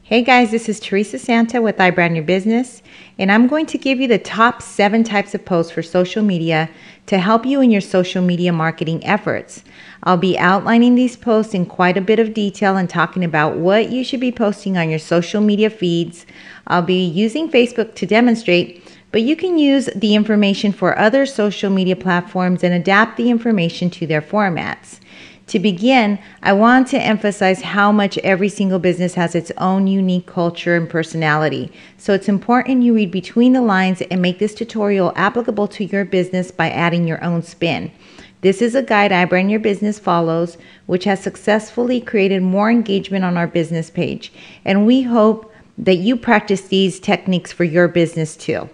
Hey guys, this is Teresa Santa with iBrand Your Business, and I'm going to give you the top 7 types of posts for social media to help you in your social media marketing efforts. I'll be outlining these posts in quite a bit of detail and talking about what you should be posting on your social media feeds. I'll be using Facebook to demonstrate, but you can use the information for other social media platforms and adapt the information to their formats. To begin, I want to emphasize how much every single business has its own unique culture and personality. So it's important you read between the lines and make this tutorial applicable to your business by adding your own spin. This is a guide iBrand Your Business follows, which has successfully created more engagement on our business page. And we hope that you practice these techniques for your business too.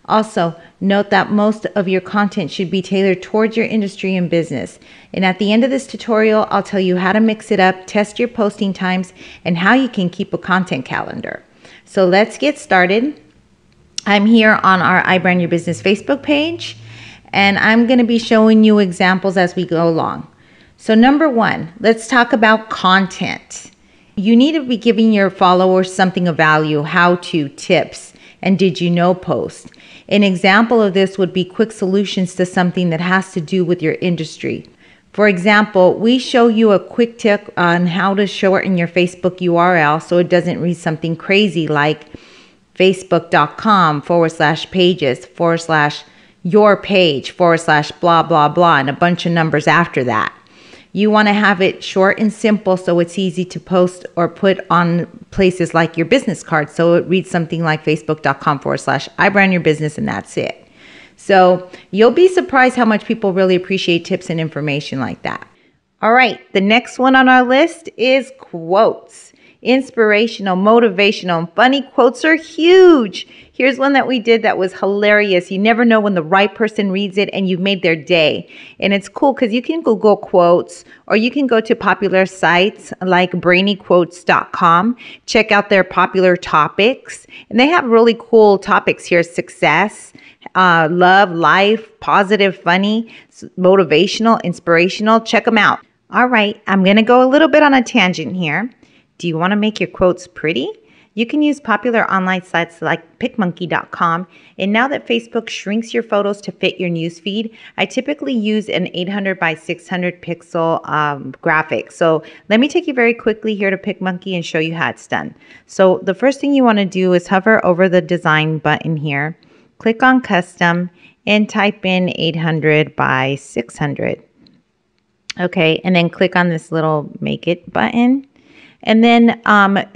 Also, note that most of your content should be tailored towards your industry and business. And at the end of this tutorial, I'll tell you how to mix it up, test your posting times, and how you can keep a content calendar. So let's get started. I'm here on our iBrand Your Business Facebook page, and I'm going to be showing you examples as we go along. So number 1, let's talk about content. You need to be giving your followers something of value, how-to, tips, and did you know post. An example of this would be quick solutions to something that has to do with your industry. For example, we show you a quick tip on how to shorten your Facebook URL so it doesn't read something crazy like facebook.com/pages/your/page/blah blah blah and a bunch of numbers after that. You want to have it short and simple so it's easy to post or put on places like your business card. So it reads something like facebook.com/iBrandYourBusiness and that's it. So you'll be surprised how much people really appreciate tips and information like that. All right, the next one on our list is quotes. Inspirational, motivational, and funny quotes are huge. Here's one that we did that was hilarious. You never know when the right person reads it and you've made their day. And it's cool because you can Google quotes or you can go to popular sites like brainyquotes.com, check out their popular topics. And they have really cool topics here: success, love, life, positive, funny, motivational, inspirational. Check them out. All right, I'm going to go a little bit on a tangent here. Do you want to make your quotes pretty? You can use popular online sites like PicMonkey.com. And now that Facebook shrinks your photos to fit your newsfeed, I typically use an 800 by 600 pixel graphic. So let me take you very quickly here to PicMonkey and show you how it's done. So the first thing you want to do is hover over the design button here, click on custom, and type in 800 by 600. Okay, and then click on this little make it button. And then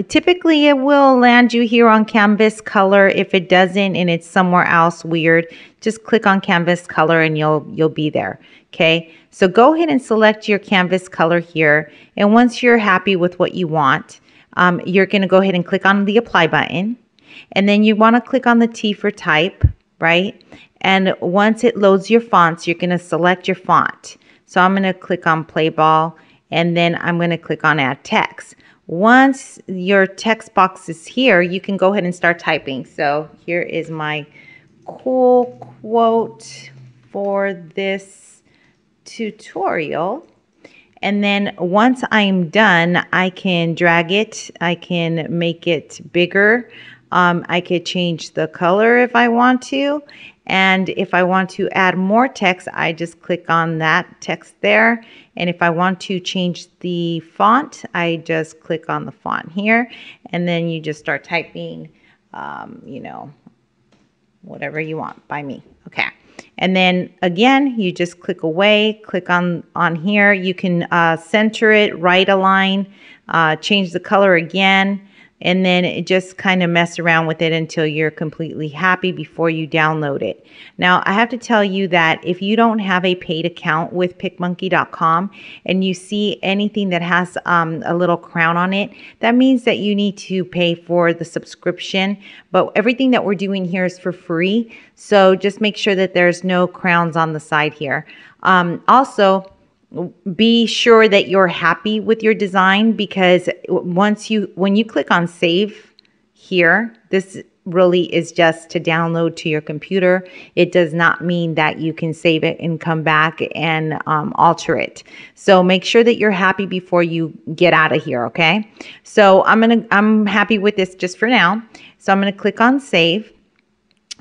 typically it will land you here on canvas color. If it doesn't and it's somewhere else weird, just click on canvas color and you'll be there. Okay, so go ahead and select your canvas color here. And once you're happy with what you want, you're going to go ahead and click on the apply button. And then you want to click on the T for type, right? And once it loads your fonts, you're going to select your font. So I'm going to click on play ball and then I'm going to click on add text. Once your text box is here, you can go ahead and start typing. So here is my cool quote for this tutorial. And then once I'm done, I can drag it. I can make it bigger. I could change the color if I want to. And if I want to add more text, I just click on that text there. And if I want to change the font, I just click on the font here. And then you just start typing, you know, whatever you want by me. Okay. And then again, you just click away, click on here. You can center it, right align, change the color again. And then just kind of mess around with it until you're completely happy before you download it. Now, I have to tell you that if you don't have a paid account with PicMonkey.com and you see anything that has a little crown on it, that means that you need to pay for the subscription. But everything that we're doing here is for free. So just make sure that there's no crowns on the side here. Also, be sure that you're happy with your design, because when you click on save here, this really is just to download to your computer. It does not mean that you can save it and come back and alter it. So make sure that you're happy before you get out of here, okay? So I'm happy with this just for now. So I'm gonna click on save,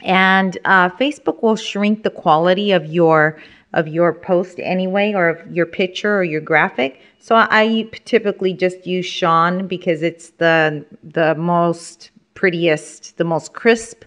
and Facebook will shrink the quality of your post anyway, or of your picture or your graphic. So I typically just use Sean because it's the most prettiest, the most crisp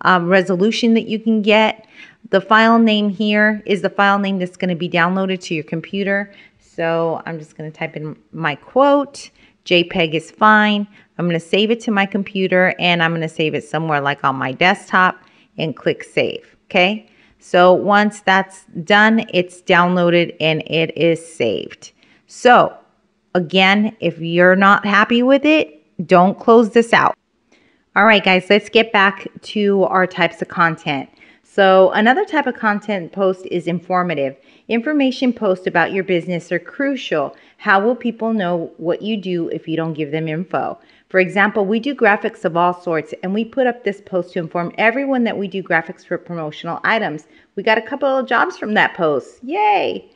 resolution that you can get. The file name here is the file name that's going to be downloaded to your computer. So I'm just going to type in my quote. JPEG is fine. I'm going to save it to my computer, and I'm going to save it somewhere like on my desktop and click save. Okay. So once that's done, it's downloaded and it is saved. So again, if you're not happy with it, don't close this out. All right, guys, let's get back to our types of content. So another type of content post is informative. Information posts about your business are crucial. How will people know what you do if you don't give them info? For example, we do graphics of all sorts, and we put up this post to inform everyone that we do graphics for promotional items. We got a couple of jobs from that post. Yay!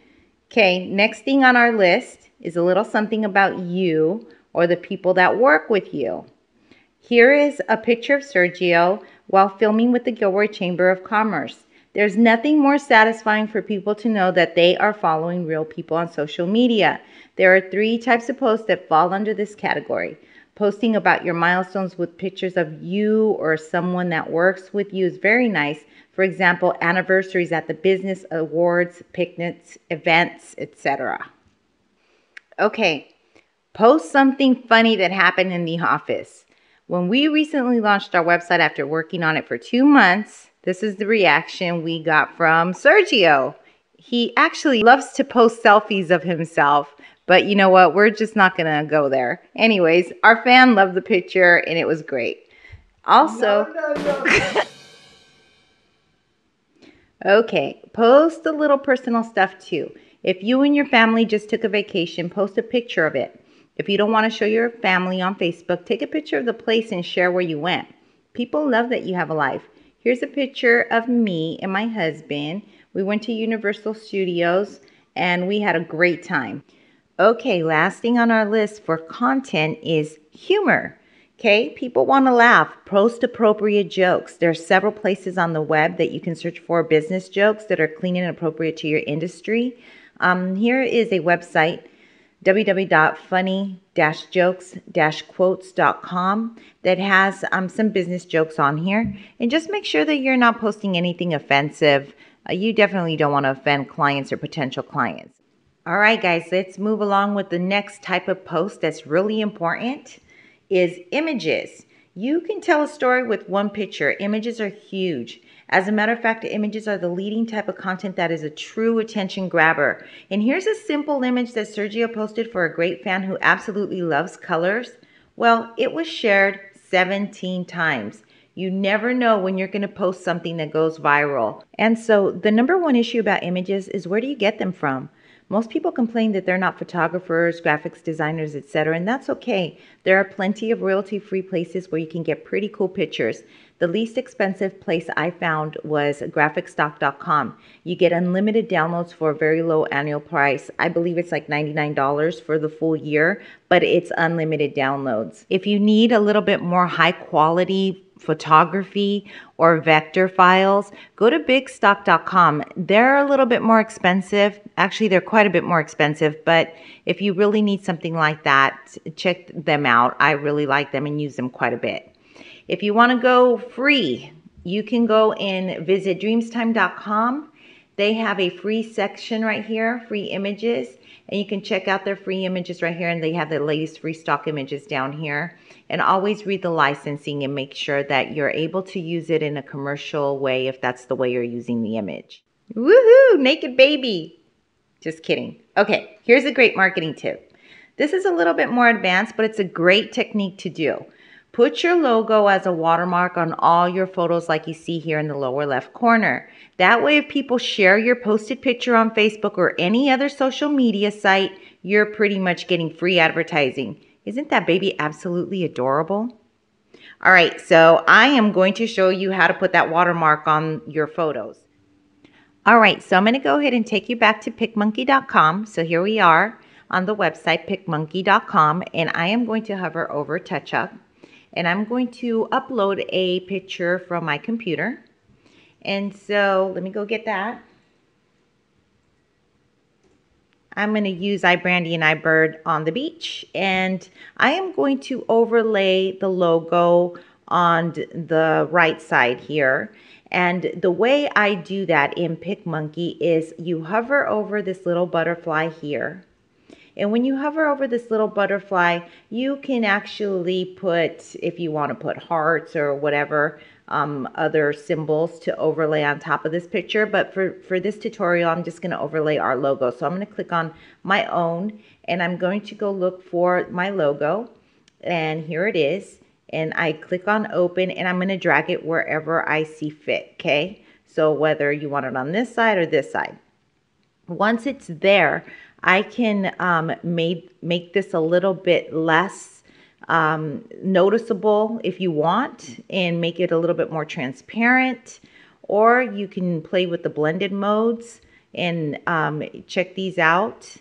Okay, next thing on our list is a little something about you or the people that work with you. Here is a picture of Sergio while filming with the Gilroy Chamber of Commerce. There's nothing more satisfying for people to know that they are following real people on social media. There are 3 types of posts that fall under this category. Posting about your milestones with pictures of you or someone that works with you is very nice. For example, anniversaries at the business, awards, picnics, events, etc. Okay, post something funny that happened in the office. When we recently launched our website after working on it for 2 months, this is the reaction we got from Sergio. He actually loves to post selfies of himself, but you know what? We're just not going to go there. Anyways, our fan loved the picture and it was great. Also, no. Okay, post a little personal stuff too. If you and your family just took a vacation, post a picture of it. If you don't want to show your family on Facebook, take a picture of the place and share where you went. People love that you have a life. Here's a picture of me and my husband. We went to Universal Studios and we had a great time. Okay, last thing on our list for content is humor. Okay, people want to laugh. Post appropriate jokes. There are several places on the web that you can search for business jokes that are clean and appropriate to your industry. Here is a website, www.funny-jokes-quotes.com, that has some business jokes on here. And just make sure that you're not posting anything offensive. You definitely don't want to offend clients or potential clients. All right, guys, let's move along with the next type of post that's really important is images. You can tell a story with one picture. Images are huge. As a matter of fact, images are the leading type of content that is a true attention grabber. And here's a simple image that Sergio posted for a great fan who absolutely loves colors. Well, it was shared 17 times. You never know when you're going to post something that goes viral. And so the number one issue about images is, where do you get them from? Most people complain that they're not photographers, graphics designers, etc., and that's okay. There are plenty of royalty-free places where you can get pretty cool pictures. The least expensive place I found was graphicstock.com. You get unlimited downloads for a very low annual price. I believe it's like $99 for the full year, but it's unlimited downloads. If you need a little bit more high quality photography or vector files, go to bigstock.com. They're a little bit more expensive. Actually, they're quite a bit more expensive, but if you really need something like that, check them out. I really like them and use them quite a bit. If you want to go free, you can go and visit dreamstime.com. They have a free section right here, free images, and you can check out their free images right here, and they have the latest free stock images down here. And always read the licensing and make sure that you're able to use it in a commercial way if that's the way you're using the image. Woohoo! Naked baby! Just kidding. Okay, here's a great marketing tip. This is a little bit more advanced, but it's a great technique to do. Put your logo as a watermark on all your photos like you see here in the lower left corner. That way, if people share your posted picture on Facebook or any other social media site, you're pretty much getting free advertising. Isn't that baby absolutely adorable? All right, so I am going to show you how to put that watermark on your photos. All right, so I'm going to go ahead and take you back to PicMonkey.com. So here we are on the website, PicMonkey.com, and I am going to hover over TouchUp, and I'm going to upload a picture from my computer. And so let me go get that. I'm going to use iBrand and iBird on the beach, and I am going to overlay the logo on the right side here. And the way I do that in PicMonkey is you hover over this little butterfly here. And when you hover over this little butterfly, you can actually put, if you want to put hearts or whatever, other symbols to overlay on top of this picture. But for this tutorial, I'm just going to overlay our logo. So I'm going to click on my own, and I'm going to go look for my logo. And here it is. And I click on open, and I'm going to drag it wherever I see fit. Okay. So whether you want it on this side or this side. Once it's there, I can make this a little bit less noticeable if you want, and make it a little bit more transparent, or you can play with the blended modes and check these out.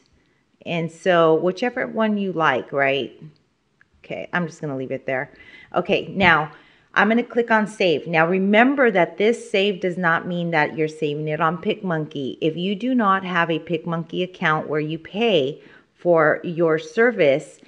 And so whichever one you like, right? Okay, I'm just going to leave it there. Okay, now I'm going to click on save. Now remember that this save does not mean that you're saving it on PicMonkey. If you do not have a PicMonkey account where you pay for your service,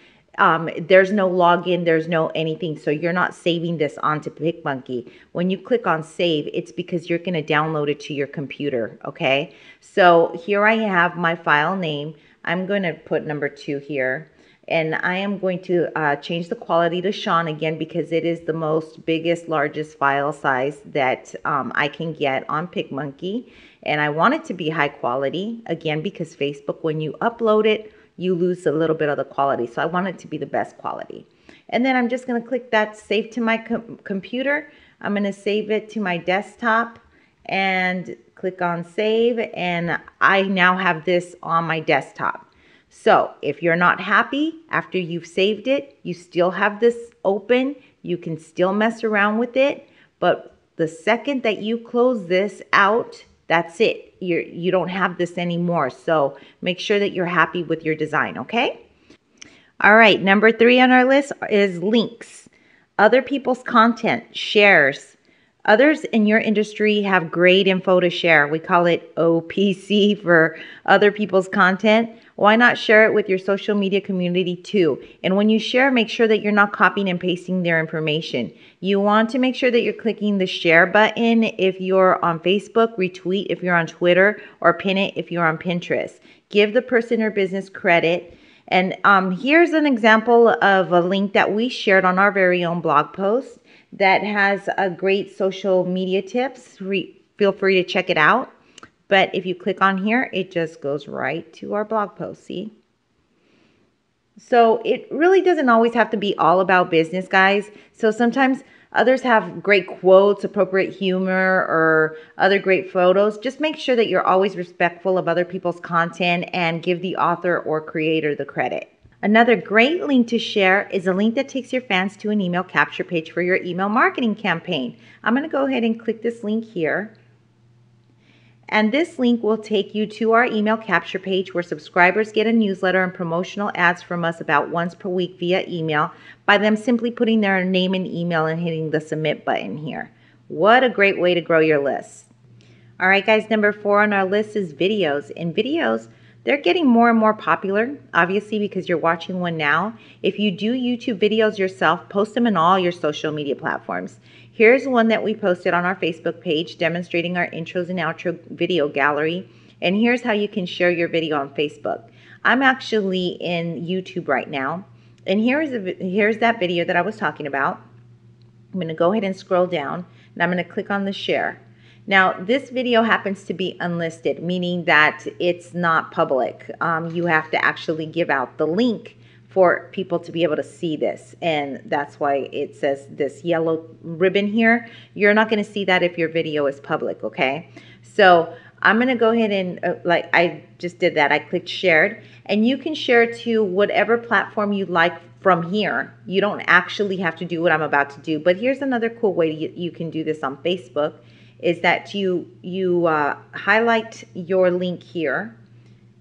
there's no login, there's no anything. So you're not saving this onto PicMonkey. When you click on save, it's because you're going to download it to your computer. Okay, so here I have my file name. I'm going to put number 2 here. And I am going to change the quality to Sean again, because it is the most biggest, largest file size that I can get on PicMonkey. And I want it to be high quality, again, because Facebook, when you upload it, you lose a little bit of the quality. So I want it to be the best quality. And then I'm just going to click that save to my computer. I'm going to save it to my desktop and click on save. And I now have this on my desktop. So if you're not happy after you've saved it, you still have this open. You can still mess around with it. But the second that you close this out, that's it. You don't have this anymore. So make sure that you're happy with your design, okay? All right, number 3 on our list is links. Other people's content, shares. Others in your industry have great info to share. We call it OPC for other people's content. Why not share it with your social media community too? And when you share, make sure that you're not copying and pasting their information. You want to make sure that you're clicking the share button if you're on Facebook, retweet if you're on Twitter, or pin it if you're on Pinterest. Give the person or business credit. And here's an example of a link that we shared on our very own blog post that has a great social media tips. Feel free to check it out. But if you click on here, it just goes right to our blog post, see? So it really doesn't always have to be all about business, guys. So sometimes others have great quotes, appropriate humor, or other great photos. Just make sure that you're always respectful of other people's content and give the author or creator the credit. Another great link to share is a link that takes your fans to an email capture page for your email marketing campaign. I'm going to go ahead and click this link here. And this link will take you to our email capture page where subscribers get a newsletter and promotional ads from us about once per week via email by them simply putting their name and email and hitting the submit button here. What a great way to grow your list. All right, guys, number 4 on our list is videos. And videos, they're getting more and more popular, obviously, because you're watching one now. If you do YouTube videos yourself, post them in all your social media platforms. Here's one that we posted on our Facebook page demonstrating our intros and outro video gallery. And here's how you can share your video on Facebook. I'm actually in YouTube right now. And here's that video that I was talking about. I'm going to go ahead and scroll down, and I'm going to click on the share. Now, this video happens to be unlisted, meaning that it's not public. You have to actually give out the link for people to be able to see this. And that's why it says this yellow ribbon here. You're not going to see that if your video is public, okay? So I'm going to go ahead and, like I just did that, I clicked shared. And you can share to whatever platform you like from here. You don't actually have to do what I'm about to do. But here's another cool way you can do this on Facebook, is that you highlight your link here,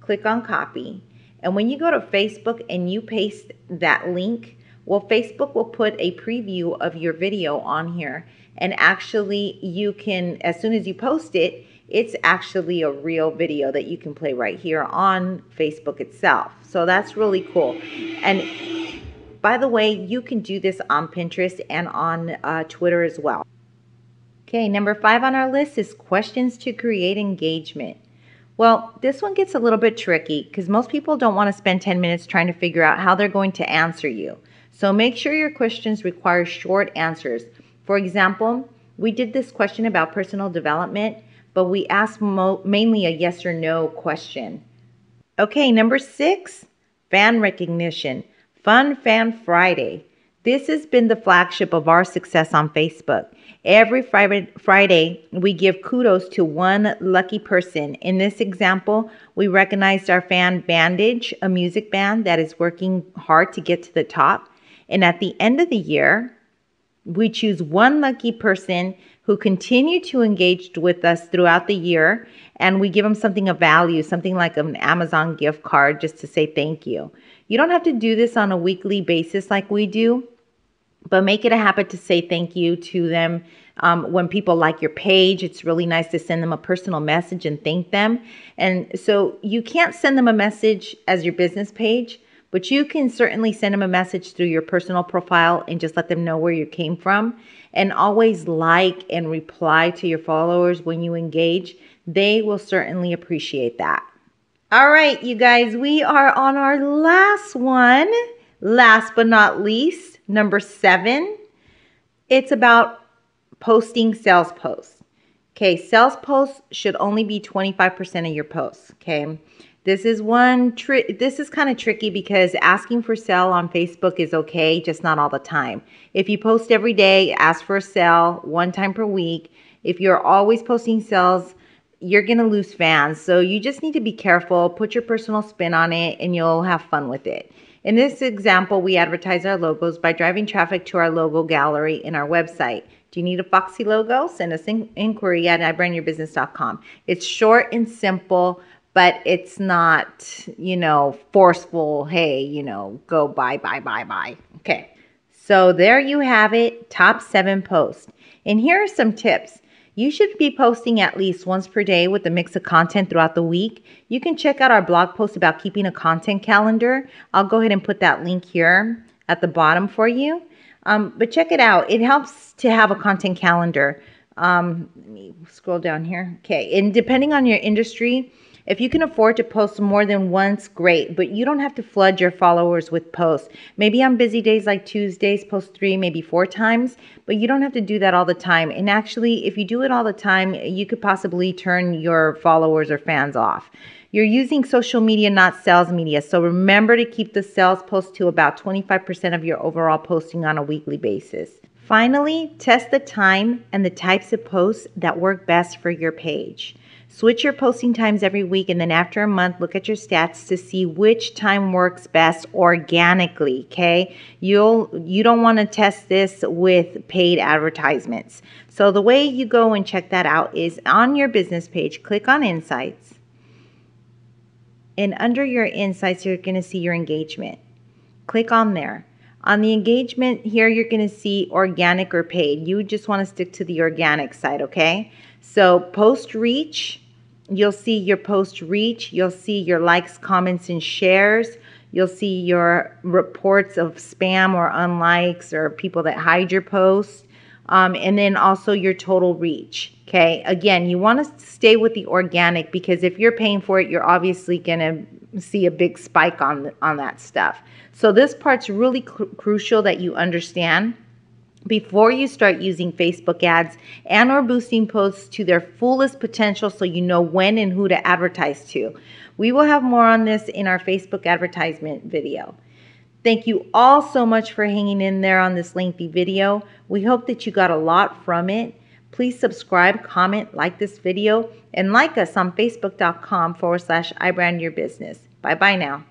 click on copy, and when you go to Facebook and you paste that link, well, Facebook will put a preview of your video on here, and actually you can, as soon as you post it, it's actually a real video that you can play right here on Facebook itself. So that's really cool. And by the way, you can do this on Pinterest and on Twitter as well. Okay, number 5 on our list is questions to create engagement. Well, this one gets a little bit tricky because most people don't want to spend 10 minutes trying to figure out how they're going to answer you. So make sure your questions require short answers. For example, we did this question about personal development, but we asked mainly a yes or no question. Okay, number 6, fan recognition. Fun Fan Friday. This has been the flagship of our success on Facebook. Every Friday, we give kudos to one lucky person. In this example, we recognized our fan Bandage, a music band that is working hard to get to the top. And at the end of the year, we choose one lucky person who continued to engage with us throughout the year, and we give them something of value, something like an Amazon gift card, just to say thank you. You don't have to do this on a weekly basis like we do, but make it a habit to say thank you to them. When people like your page, it's really nice to send them a personal message and thank them. And so you can't send them a message as your business page, but you can certainly send them a message through your personal profile and just let them know where you came from. And always like and reply to your followers when you engage. They will certainly appreciate that. All right, you guys, we are on our last one. Last but not least, number 7. It's about posting sales posts. Okay, sales posts should only be 25% of your posts. Okay. This is this is kind of tricky because asking for sale on Facebook is okay, just not all the time. If you post every day, ask for a sale 1 time per week. If you're always posting sales, you're going to lose fans. So you just need to be careful, put your personal spin on it, and you'll have fun with it. In this example, we advertise our logos by driving traffic to our logo gallery in our website. Do you need a foxy logo? Send us an inquiry at iBrandYourBusiness.com. It's short and simple, but it's not, forceful. Hey, go buy. Okay. So there you have it. Top 7 posts. And here are some tips. You should be posting at least once per day with a mix of content throughout the week. You can check out our blog post about keeping a content calendar. I'll go ahead and put that link here at the bottom for you. But check it out. It helps to have a content calendar. Let me scroll down here. Okay. And depending on your industry, if you can afford to post more than once, great, but you don't have to flood your followers with posts. Maybe on busy days like Tuesdays, post 3, maybe 4 times, but you don't have to do that all the time. And actually, if you do it all the time, you could possibly turn your followers or fans off. You're using social media, not sales media. So remember to keep the sales post to about 25% of your overall posting on a weekly basis. Finally, test the time and the types of posts that work best for your page. Switch your posting times every week, and then after a month, look at your stats to see which time works best organically, okay? You don't want to test this with paid advertisements. So the way you go and check that out is on your business page, click on Insights. And under your Insights, you're going to see your engagement. Click on there. On the engagement here, you're going to see organic or paid. You just want to stick to the organic side, okay? So post reach, you'll see your post reach. You'll see your likes, comments, and shares. You'll see your reports of spam or unlikes or people that hide your posts. And then also your total reach. Okay. Again, you want to stay with the organic because if you're paying for it, you're obviously going to see a big spike on that stuff. So this part's really crucial that you understand before you start using Facebook ads and or boosting posts to their fullest potential so you know when and who to advertise to. We will have more on this in our Facebook advertisement video. Thank you all so much for hanging in there on this lengthy video. We hope that you got a lot from it. Please subscribe, comment, like this video, and like us on facebook.com/iBrandYourBusiness. Bye-bye now.